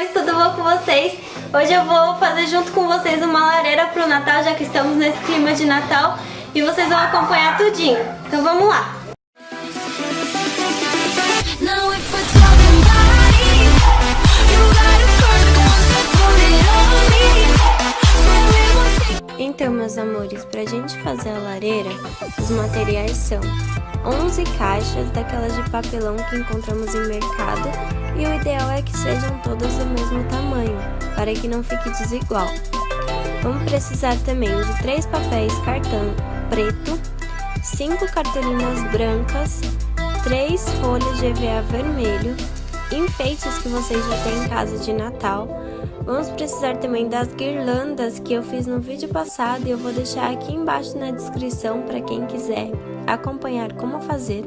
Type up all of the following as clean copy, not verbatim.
amores, tudo bom com vocês? Hoje eu vou fazer junto com vocês uma lareira pro Natal, já que estamos nesse clima de Natal, e vocês vão acompanhar tudinho. Então vamos lá! Então, meus amores, pra gente fazer a lareira, os materiais são 11 caixas daquelas de papelão que encontramos em mercado, e o ideal é que sejam todas do mesmo tamanho, para que não fique desigual. Vamos precisar também de 3 papéis cartão preto, 5 cartolinas brancas, 3 folhas de EVA vermelho, enfeites que vocês já têm em casa de Natal. Vamos precisar também das guirlandas que eu fiz no vídeo passado e eu vou deixar aqui embaixo na descrição para quem quiser acompanhar como fazer.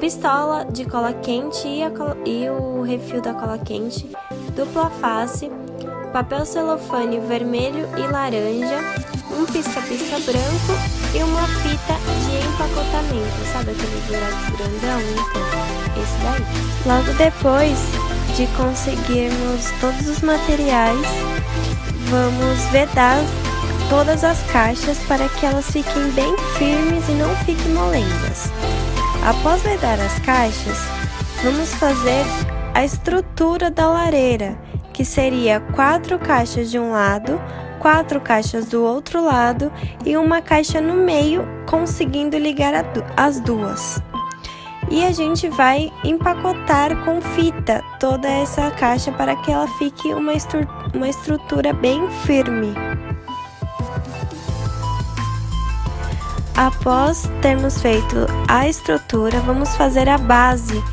Pistola de cola quente e o refil da cola quente, dupla face, papel celofane vermelho e laranja, um pisca-pisca branco e uma fita de empacotamento, sabe aquele buraco grandão? Então, esse daí. Logo depois de conseguirmos todos os materiais, vamos vedar todas as caixas para que elas fiquem bem firmes e não fiquem molengas. Após vedar as caixas, vamos fazer a estrutura da lareira, que seria 4 caixas de um lado, 4 caixas do outro lado e uma caixa no meio, conseguindo ligar as duas. E a gente vai empacotar com fita toda essa caixa para que ela fique uma estrutura bem firme. Após termos feito a estrutura, vamos fazer a base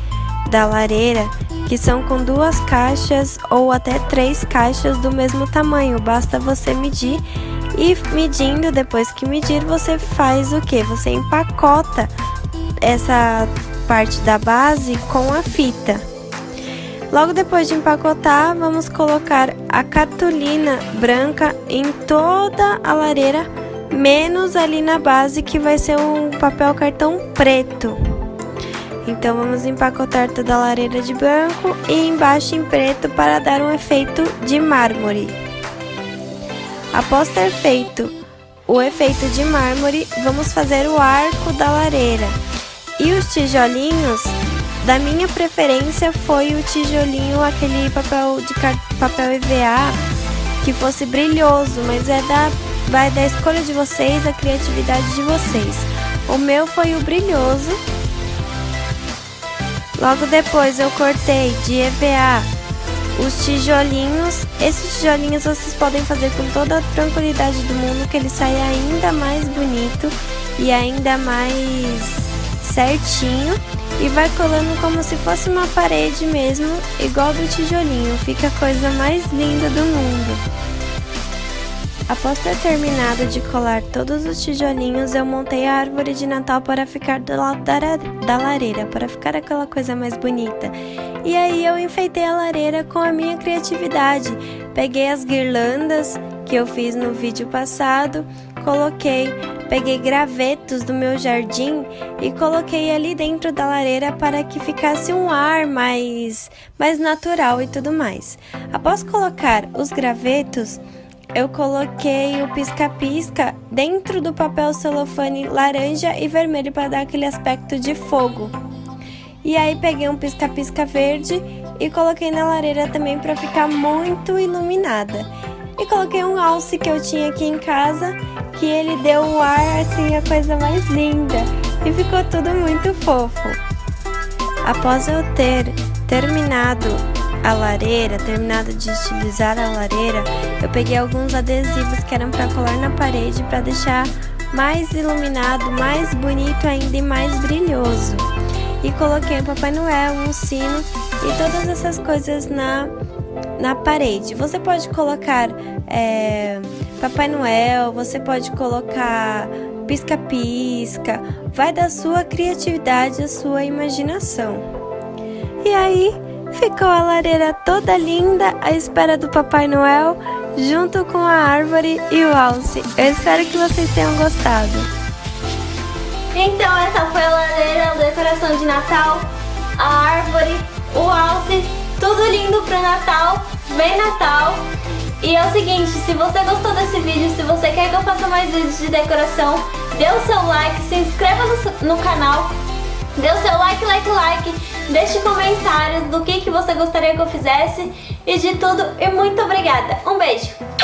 da lareira, que são com 2 caixas ou até 3 caixas do mesmo tamanho. Basta você medir e medindo, depois que medir, você faz o que? Você empacota essa parte da base com a fita. Logo depois de empacotar, vamos colocar a cartolina branca em toda a lareira, menos ali na base que vai ser um papel cartão preto. Então vamos empacotar toda a lareira de branco e embaixo em preto para dar um efeito de mármore. Após ter feito o efeito de mármore, vamos fazer o arco da lareira. E os tijolinhos, da minha preferência foi o tijolinho, aquele papel EVA que fosse brilhoso, mas vai da escolha de vocês, a criatividade de vocês. O meu foi o brilhoso. Logo depois eu cortei de EVA os tijolinhos. Esses tijolinhos vocês podem fazer com toda a tranquilidade do mundo, que ele sai ainda mais bonito e ainda mais certinho, e vai colando como se fosse uma parede mesmo, igual do tijolinho. Fica a coisa mais linda do mundo. Após ter terminado de colar todos os tijolinhos, eu montei a árvore de Natal para ficar do lado da lareira, para ficar aquela coisa mais bonita. E aí eu enfeitei a lareira com a minha criatividade. Peguei as guirlandas que eu fiz no vídeo passado, peguei gravetos do meu jardim e coloquei ali dentro da lareira para que ficasse um ar mais natural e tudo mais. Após colocar os gravetos, eu coloquei o pisca-pisca dentro do papel celofane laranja e vermelho para dar aquele aspecto de fogo. E aí peguei um pisca-pisca verde e coloquei na lareira também para ficar muito iluminada. E coloquei um alce que eu tinha aqui em casa, que ele deu um ar assim, a coisa mais linda. E ficou tudo muito fofo. Após eu ter terminado a lareira, terminado de estilizar a lareira, eu peguei alguns adesivos que eram para colar na parede para deixar mais iluminado, mais bonito ainda e mais brilhoso. E coloquei o Papai Noel, um sino e todas essas coisas na parede. Você pode colocar Papai Noel, você pode colocar pisca-pisca, vai da sua criatividade, a sua imaginação. E aí ficou a lareira toda linda à espera do Papai Noel, junto com a árvore e o alce. Eu espero que vocês tenham gostado. Então essa foi a lareira, a decoração de Natal, a árvore, o alce, tudo lindo indo pro Natal, vem Natal. E é o seguinte, se você gostou desse vídeo, se você quer que eu faça mais vídeos de decoração, dê o seu like, se inscreva no canal, dê o seu like, deixe comentários do que você gostaria que eu fizesse e de tudo, e muito obrigada. Um beijo!